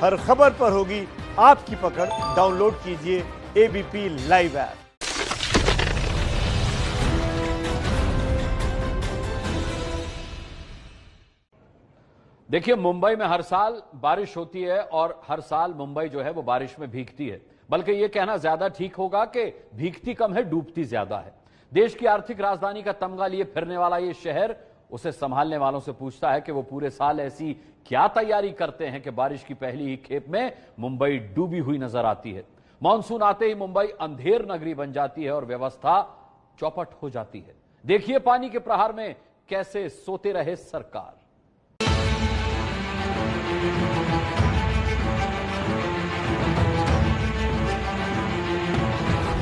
हर खबर पर होगी आपकी पकड़। डाउनलोड कीजिए एबीपी लाइव ऐप। देखिए, मुंबई में हर साल बारिश होती है और हर साल मुंबई जो है वो बारिश में भीगती है। बल्कि यह कहना ज्यादा ठीक होगा कि भीगती कम है, डूबती ज्यादा है। देश की आर्थिक राजधानी का तमगा लिए फिरने वाला ये शहर उसे संभालने वालों से पूछता है कि वो पूरे साल ऐसी क्या तैयारी करते हैं कि बारिश की पहली ही खेप में मुंबई डूबी हुई नजर आती है। मानसून आते ही मुंबई अंधेर नगरी बन जाती है और व्यवस्था चौपट हो जाती है। देखिए पानी के प्रहार में कैसे सोते रहे सरकार।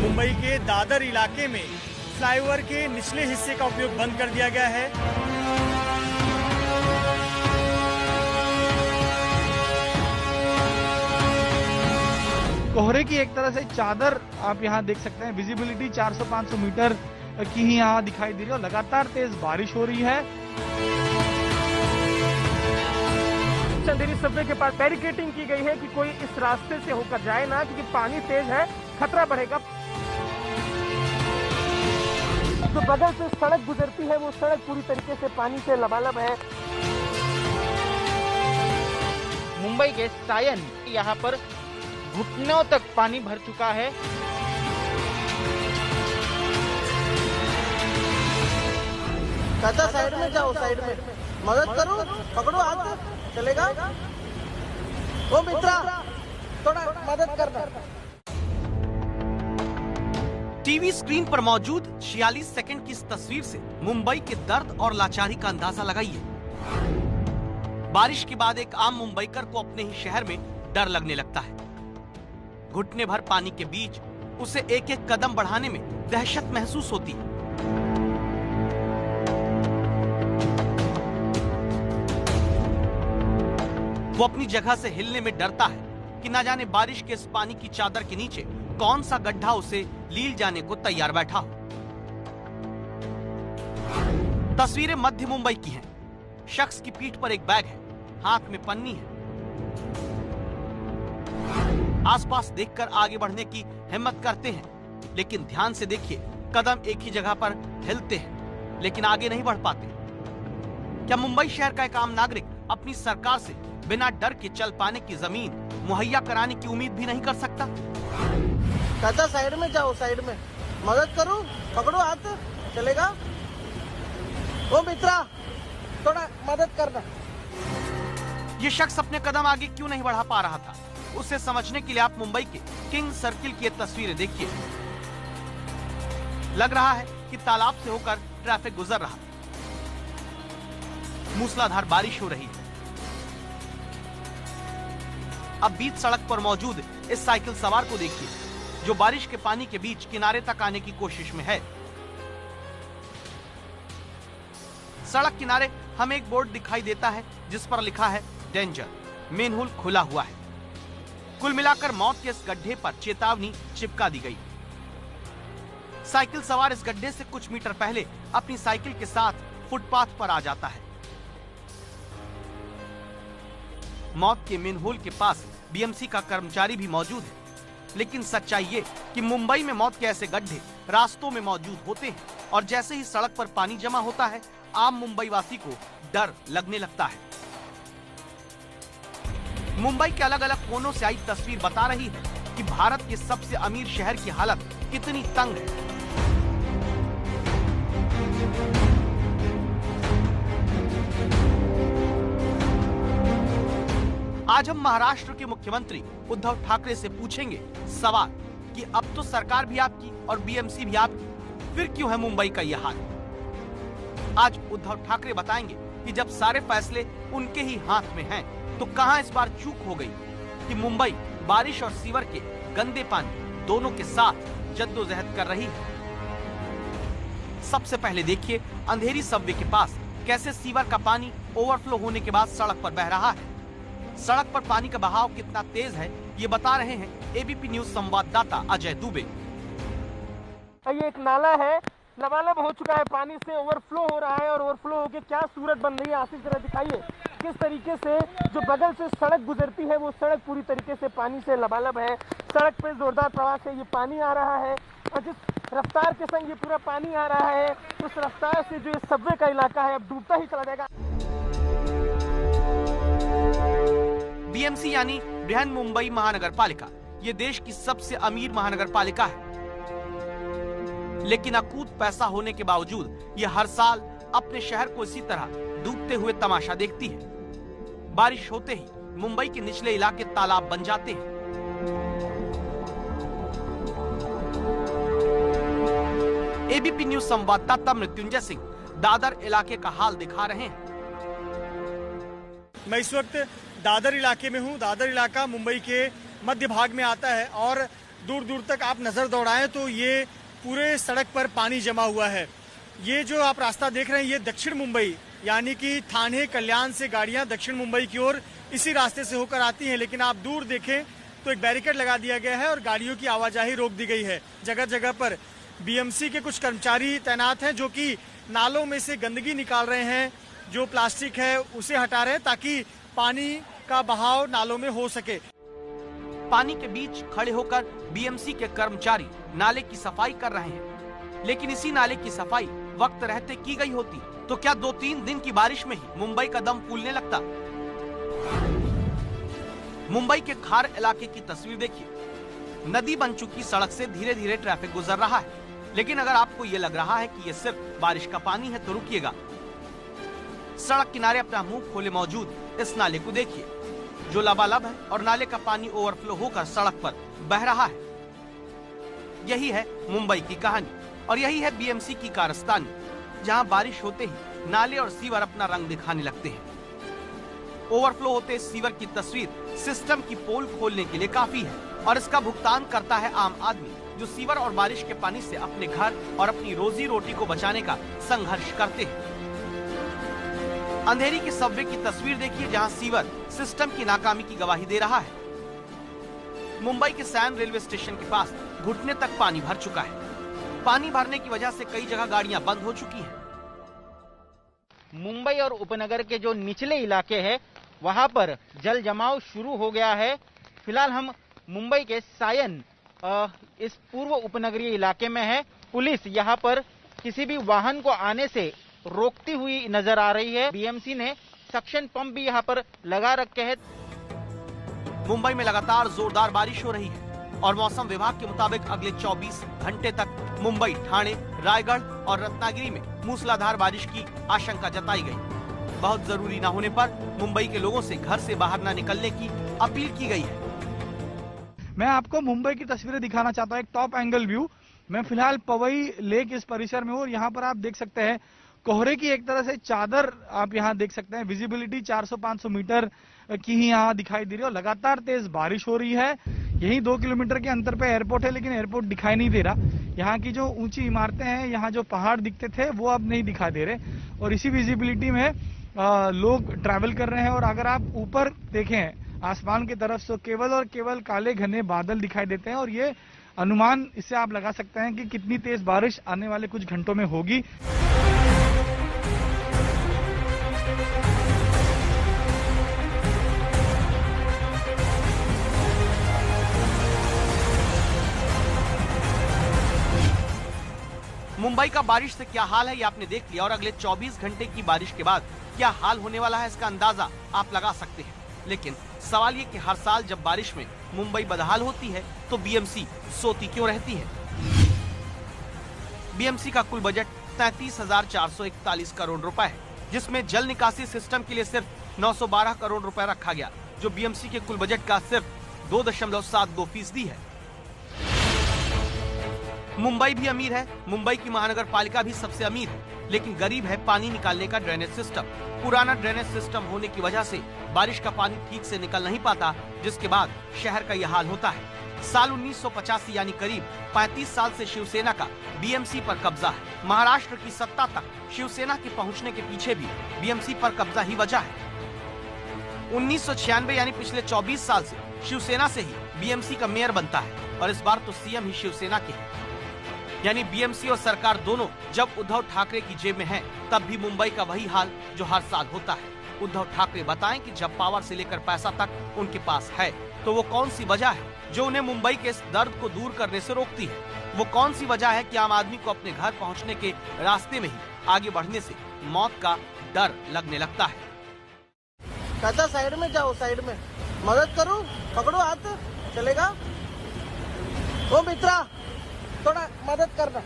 मुंबई के दादर इलाके में फ्लाईओवर के निचले हिस्से का उपयोग बंद कर दिया गया है। कोहरे की एक तरह से चादर आप यहाँ देख सकते हैं। विजिबिलिटी 400-500 मीटर की ही यहाँ दिखाई दे रही है और लगातार तेज बारिश हो रही है। अंधेरी सबवे के पास बैरिकेडिंग की गई है कि कोई इस रास्ते से होकर जाए ना, क्योंकि पानी तेज है, खतरा बढ़ेगा। जो बगल से सड़क गुजरती है वो सड़क पूरी तरीके से पानी से लबालब है। मुंबई के सायन यहाँ पर घुटनों तक पानी भर चुका है। चाचा साइड में जाओ, साइड में मदद करो, पकड़ो हाथ, चलेगा? ओ मित्रा, थोड़ा मदद करना। टीवी स्क्रीन पर मौजूद 46 सेकंड की इस तस्वीर से मुंबई के दर्द और लाचारी का अंदाजा लगाइए। बारिश के बाद एक आम मुंबईकर को अपने ही शहर में डर लगने लगता है। घुटने भर पानी के बीच उसे एक एक कदम बढ़ाने में दहशत महसूस होती है। वो अपनी जगह से हिलने में डरता है कि ना जाने बारिश के इस पानी की चादर के नीचे कौन सा गड्ढा उसे लील जाने को तैयार बैठा हो। तस्वीरें मध्य मुंबई की हैं। शख्स की पीठ पर एक बैग है, हाथ में पन्नी है। आसपास देखकर आगे बढ़ने की हिम्मत करते हैं, लेकिन ध्यान से देखिए, कदम एक ही जगह पर हिलते हैं, लेकिन आगे नहीं बढ़ पाते। क्या मुंबई शहर का एक आम नागरिक अपनी सरकार से बिना डर के चल पाने की जमीन मुहैया कराने की उम्मीद भी नहीं कर सकता? चाचा साइड में जाओ, साइड में मदद करो, पकड़ो हाथ, चलेगा? ओ मित्रा, थोड़ा मदद करना। ये शख्स अपने कदम आगे क्यों नहीं बढ़ा पा रहा था, उसे समझने के लिए आप मुंबई के किंग सर्किल की तस्वीरें देखिए। लग रहा है कि तालाब से होकर ट्रैफिक गुजर रहा। मूसलाधार बारिश हो रही है। अब बीच सड़क पर मौजूद इस साइकिल सवार को देखिए, जो बारिश के पानी के बीच किनारे तक आने की कोशिश में है। सड़क किनारे हमें एक बोर्ड दिखाई देता है जिस पर लिखा है डेंजर, मेनहोल खुला हुआ है। कुल मिलाकर मौत के इस गड्ढे पर चेतावनी चिपका दी गई। साइकिल सवार इस गड्ढे से कुछ मीटर पहले अपनी साइकिल के साथ फुटपाथ पर आ जाता है। मौत के मेनहोल के पास बीएमसी का कर्मचारी भी मौजूद है, लेकिन सच्चाई ये कि मुंबई में मौत के ऐसे गड्ढे रास्तों में मौजूद होते हैं और जैसे ही सड़क पर पानी जमा होता है, आम मुंबई वासी को डर लगने लगता है। मुंबई के अलग अलग कोनों से आई तस्वीर बता रही है कि भारत के सबसे अमीर शहर की हालत कितनी तंग है। आज हम महाराष्ट्र के मुख्यमंत्री उद्धव ठाकरे से पूछेंगे सवाल कि अब तो सरकार भी आपकी और बीएमसी भी आपकी, फिर क्यों है मुंबई का यह हाल। आज उद्धव ठाकरे बताएंगे कि जब सारे फैसले उनके ही हाथ में हैं, तो कहां इस बार चूक हो गई कि मुंबई बारिश और सीवर के गंदे पानी दोनों के साथ जद्दोजहद कर रही है। सबसे पहले देखिए अंधेरी सबवे के पास कैसे सीवर का पानी ओवरफ्लो होने के बाद सड़क पर बह रहा है। सड़क पर पानी का बहाव कितना तेज है, ये बता रहे हैं एबीपी न्यूज संवाददाता अजय दुबे। ये एक नाला है, लबालब हो चुका है, पानी से ओवरफ्लो हो रहा है और ओवरफ्लो होकर क्या सूरत बन रही है, आसिफ जरा दिखाइए। किस तरीके से जो बगल से सड़क गुजरती है वो सड़क पूरी तरीके से पानी से लबालब है। सड़क पे जोरदार प्रवाह से ये पानी आ रहा है और जिस रफ्तार के संग ये पूरा पानी आ रहा है उस रफ्तार से जो ये सबवे का इलाका है अब डूबता ही चला जाएगा। बीएमसी यानी बृहन मुंबई महानगर पालिका ये देश की सबसे अमीर महानगर पालिका है, लेकिन अकूत पैसा होने के बावजूद ये हर साल अपने शहर को इसी तरह डूबते हुए तमाशा देखती है। बारिश होते ही मुंबई के निचले इलाके तालाब बन जाते हैं। एबीपी न्यूज संवाददाता मृत्युंजय सिंह दादर इलाके का हाल दिखा रहे हैं। मैं इस वक्त दादर इलाके में हूं। दादर इलाका मुंबई के मध्य भाग में आता है और दूर दूर तक आप नजर दौड़ाएं तो ये पूरे सड़क पर पानी जमा हुआ है। ये जो आप रास्ता देख रहे हैं ये दक्षिण मुंबई यानी कि थाने कल्याण से गाड़ियां दक्षिण मुंबई की ओर इसी रास्ते से होकर आती हैं, लेकिन आप दूर देखें तो एक बैरिकेड लगा दिया गया है और गाड़ियों की आवाजाही रोक दी गई है। जगह जगह पर बीएमसी के कुछ कर्मचारी तैनात हैं जो कि नालों में से गंदगी निकाल रहे हैं, जो प्लास्टिक है उसे हटा रहे हैं ताकि पानी का बहाव नालों में हो सके। पानी के बीच खड़े होकर बीएमसी के कर्मचारी नाले की सफाई कर रहे हैं, लेकिन इसी नाले की सफाई वक्त रहते की गई होती तो क्या 2-3 दिन की बारिश में ही मुंबई का दम फूलने लगता। मुंबई के खार इलाके की तस्वीर देखिए। नदी बन चुकी सड़क से धीरे धीरे ट्रैफिक गुजर रहा है, लेकिन अगर आपको ये लग रहा है कि ये सिर्फ बारिश का पानी है तो रुकिएगा। सड़क किनारे अपना मुंह खोले मौजूद इस नाले को देखिए जो लबालब है और नाले का पानी ओवरफ्लो होकर सड़क पर बह रहा है। यही है मुंबई की कहानी और यही है बीएमसी की कारस्तानी, जहां बारिश होते ही नाले और सीवर अपना रंग दिखाने लगते हैं। ओवरफ्लो होते सीवर की तस्वीर सिस्टम की पोल खोलने के लिए काफी है और इसका भुगतान करता है आम आदमी जो सीवर और बारिश के पानी से अपने घर और अपनी रोजी रोटी को बचाने का संघर्ष करते हैं। अंधेरी के सबवे की तस्वीर देखिए जहां सीवर सिस्टम की नाकामी की गवाही दे रहा है। मुंबई के सैन रेलवे स्टेशन के पास घुटने तक पानी भर चुका है। पानी भरने की वजह से कई जगह गाड़ियां बंद हो चुकी हैं। मुंबई और उपनगर के जो निचले इलाके हैं वहां पर जल जमाव शुरू हो गया है। फिलहाल हम मुंबई के सायन इस पूर्व उपनगरीय इलाके में है। पुलिस यहां पर किसी भी वाहन को आने से रोकती हुई नजर आ रही है। बीएमसी ने सक्शन पंप भी यहां पर लगा रखे हैं। मुंबई में लगातार जोरदार बारिश हो रही है और मौसम विभाग के मुताबिक अगले 24 घंटे तक मुंबई, ठाणे, रायगढ़ और रत्नागिरी में मूसलाधार बारिश की आशंका जताई गई। बहुत जरूरी न होने पर मुंबई के लोगों से घर से बाहर न निकलने की अपील की गई है। मैं आपको मुंबई की तस्वीरें दिखाना चाहता हूँ, एक टॉप एंगल व्यू। मैं फिलहाल पवई लेक इस परिसर में हूँ और यहाँ पर आप देख सकते हैं कोहरे की एक तरह से चादर आप यहाँ देख सकते हैं। विजिबिलिटी 400-500 मीटर की ही यहाँ दिखाई दे रही है और लगातार तेज बारिश हो रही है। यही 2 किलोमीटर के अंतर पे एयरपोर्ट है, लेकिन एयरपोर्ट दिखाई नहीं दे रहा। यहाँ की जो ऊंची इमारतें हैं, यहाँ जो पहाड़ दिखते थे वो अब नहीं दिखाई दे रहे और इसी विजिबिलिटी में लोग ट्रैवल कर रहे हैं। और अगर आप ऊपर देखें आसमान की तरफ तो केवल और केवल काले घने बादल दिखाई देते हैं और ये अनुमान इससे आप लगा सकते हैं कि कितनी तेज बारिश आने वाले कुछ घंटों में होगी। मुंबई का बारिश से क्या हाल है ये आपने देख लिया और अगले 24 घंटे की बारिश के बाद क्या हाल होने वाला है इसका अंदाजा आप लगा सकते हैं। लेकिन सवाल ये कि हर साल जब बारिश में मुंबई बदहाल होती है तो बीएमसी सोती क्यों रहती है। बीएमसी का कुल बजट 33,441 करोड़ रुपए है, जिसमें जल निकासी सिस्टम के लिए सिर्फ 912 करोड़ रुपए रखा गया, जो बीएमसी के कुल बजट का सिर्फ 2.72% है। मुंबई भी अमीर है, मुंबई की महानगर पालिका भी सबसे अमीर है, लेकिन गरीब है पानी निकालने का ड्रेनेज सिस्टम। पुराना ड्रेनेज सिस्टम होने की वजह से बारिश का पानी ठीक से निकल नहीं पाता, जिसके बाद शहर का यह हाल होता है। साल 1985 यानी करीब 35 साल से शिवसेना का बीएमसी पर कब्जा है। महाराष्ट्र की सत्ता तक शिवसेना के पहुंचने के पीछे भी बीएमसी पर कब्जा ही वजह है। 1996 यानी पिछले 24 साल से शिवसेना से ही बीएमसी का मेयर बनता है और इस बार तो सीएम ही शिवसेना के हैं। यानी बीएमसी और सरकार दोनों जब उद्धव ठाकरे की जेब में हैं, तब भी मुंबई का वही हाल जो हर साल होता है। उद्धव ठाकरे बताएं कि जब पावर से लेकर पैसा तक उनके पास है तो वो कौन सी वजह है जो उन्हें मुंबई के इस दर्द को दूर करने से रोकती है। वो कौन सी वजह है कि आम आदमी को अपने घर पहुंचने के रास्ते में ही आगे बढ़ने से मौत का डर लगने लगता है। कहता साइड में जाओ, साइड में मदद करो, पकड़ो हाथ, चलेगा। ओ मित्रा, थोड़ा मदद करना।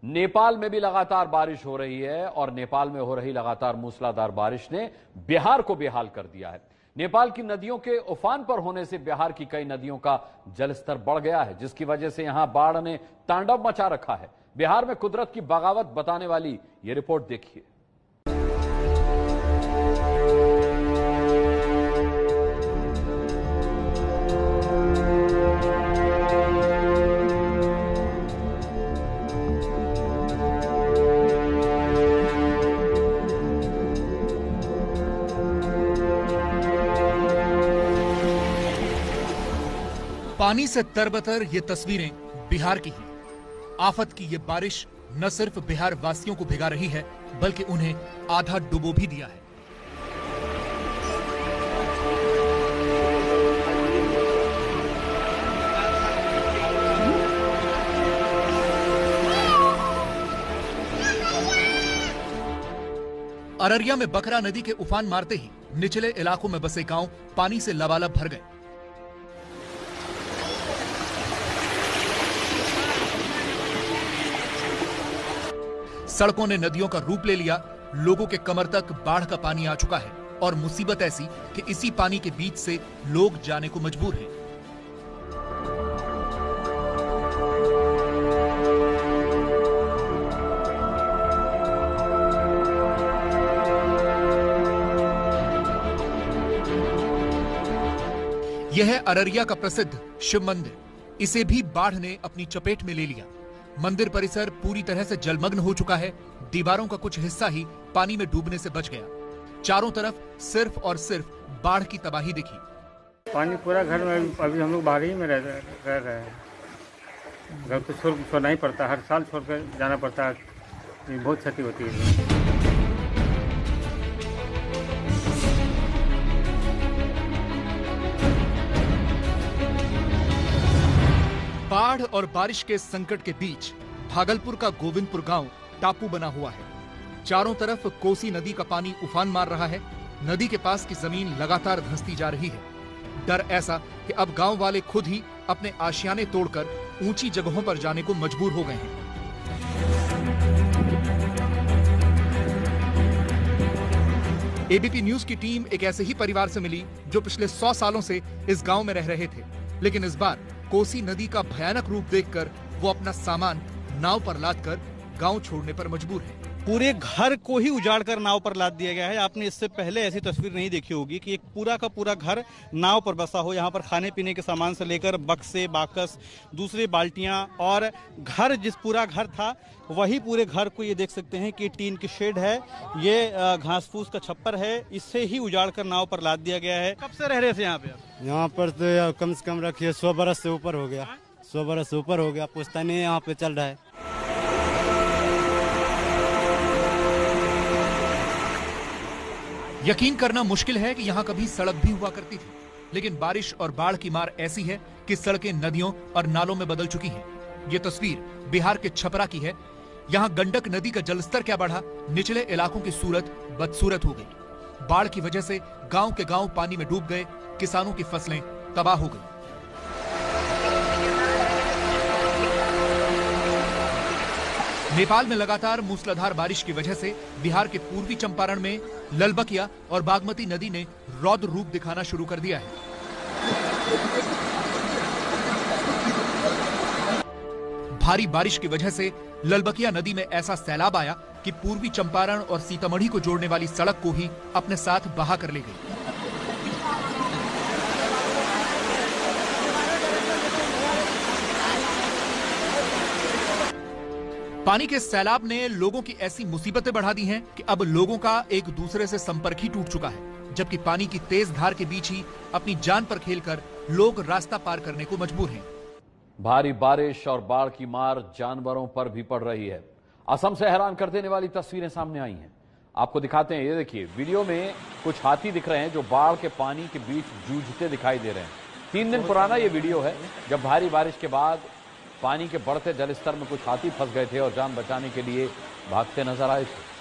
नेपाल में भी लगातार बारिश हो रही है और नेपाल में हो रही लगातार मूसलाधार बारिश ने बिहार को बेहाल कर दिया है। नेपाल की नदियों के उफान पर होने से बिहार की कई नदियों का जलस्तर बढ़ गया है, जिसकी वजह से यहां बाढ़ ने तांडव मचा रखा है। बिहार में कुदरत की बगावत बताने वाली यह रिपोर्ट देखिए। पानी से तरबतर ये तस्वीरें बिहार की हैं। आफत की ये बारिश न सिर्फ बिहार वासियों को भिगा रही है, बल्कि उन्हें आधा डुबो भी दिया है। अररिया में बकरा नदी के उफान मारते ही निचले इलाकों में बसे गांव पानी से लबालब भर गए। सड़कों ने नदियों का रूप ले लिया, लोगों के कमर तक बाढ़ का पानी आ चुका है और मुसीबत ऐसी कि इसी पानी के बीच से लोग जाने को मजबूर हैं। यह है अररिया का प्रसिद्ध शिव मंदिर। इसे भी बाढ़ ने अपनी चपेट में ले लिया। मंदिर परिसर पूरी तरह से जलमग्न हो चुका है। दीवारों का कुछ हिस्सा ही पानी में डूबने से बच गया। चारों तरफ सिर्फ और सिर्फ बाढ़ की तबाही दिखी। पानी पूरा घर में, अभी हम लोग बाहर ही में रह रहे हैं। घर तो छोड़ना ही पड़ता, हर साल छोड़कर जाना पड़ता है। बहुत क्षति होती है। बाढ़ और बारिश के संकट के बीच भागलपुर का गोविंदपुर गांव टापू बना हुआ है। चारों तरफ कोसी नदी का पानी उफान मार रहा है। नदी के पास की जमीन लगातार धंसती जा रही है। डर ऐसा कि अब गांव वाले खुद ही अपने आशियाने तोड़कर ऊंची जगहों पर जाने को मजबूर हो गए हैं। एबीपी न्यूज की टीम एक ऐसे ही परिवार से मिली जो पिछले 100 सालों से इस गांव में रह रहे थे, लेकिन इस बार कोसी नदी का भयानक रूप देखकर वो अपना सामान नाव पर लादकर गांव छोड़ने पर मजबूर है। पूरे घर को ही उजाड़ कर नाव पर लाद दिया गया है। आपने इससे पहले ऐसी तस्वीर नहीं देखी होगी कि एक पूरा का पूरा घर नाव पर बसा हो। यहाँ पर खाने पीने के सामान से लेकर बक्से, बाकस, दूसरी बाल्टियां और घर, जिस पूरा घर था वही पूरे घर को ये देख सकते हैं कि टीन की शेड है, ये घास फूस का छप्पर है, इससे ही उजाड़ कर नाव पर लाद दिया गया है। कब से रह रहे थे यहाँ पे? यहाँ पर तो कम से कम रखिए 100 बरस से ऊपर हो गया। 100 बरस से ऊपर हो गया। पुश्तैनी यहाँ पे चल रहा है। यकीन करना मुश्किल है कि यहाँ कभी सड़क भी हुआ करती थी, लेकिन बारिश और बाढ़ की मार ऐसी है कि सड़कें नदियों और नालों में बदल चुकी हैं। ये तस्वीर बिहार के छपरा की है। यहाँ गंडक नदी का जलस्तर क्या बढ़ा, निचले इलाकों की सूरत बदसूरत हो गई। बाढ़ की वजह से गांव के गांव पानी में डूब गए, किसानों की फसलें तबाह हो गई। नेपाल में लगातार मूसलाधार बारिश की वजह से बिहार के पूर्वी चंपारण में ललबकिया और बागमती नदी ने रौद्र रूप दिखाना शुरू कर दिया है। भारी बारिश की वजह से ललबकिया नदी में ऐसा सैलाब आया कि पूर्वी चंपारण और सीतामढ़ी को जोड़ने वाली सड़क को ही अपने साथ बहा कर ले गई। पानी के सैलाब ने लोगों की ऐसी मुसीबतें बढ़ा दी हैं कि अब लोगों का एक दूसरे से संपर्क ही टूट चुका है, जबकि पानी की तेज धार के बीच ही अपनी जान पर खेलकर लोग रास्ता पार करने को मजबूर हैं। भारी बारिश और बाढ़ की मार जानवरों पर भी पड़ रही है। असम से हैरान कर देने वाली तस्वीरें सामने आई हैं। आपको दिखाते हैं, ये देखिए वीडियो में कुछ हाथी दिख रहे हैं जो बाढ़ के पानी के बीच जूझते दिखाई दे रहे हैं। 3 दिन पुराना ये वीडियो है जब भारी बारिश के बाद पानी के बढ़ते जलस्तर में कुछ हाथी फंस गए थे और जान बचाने के लिए भागते नजर आए थे।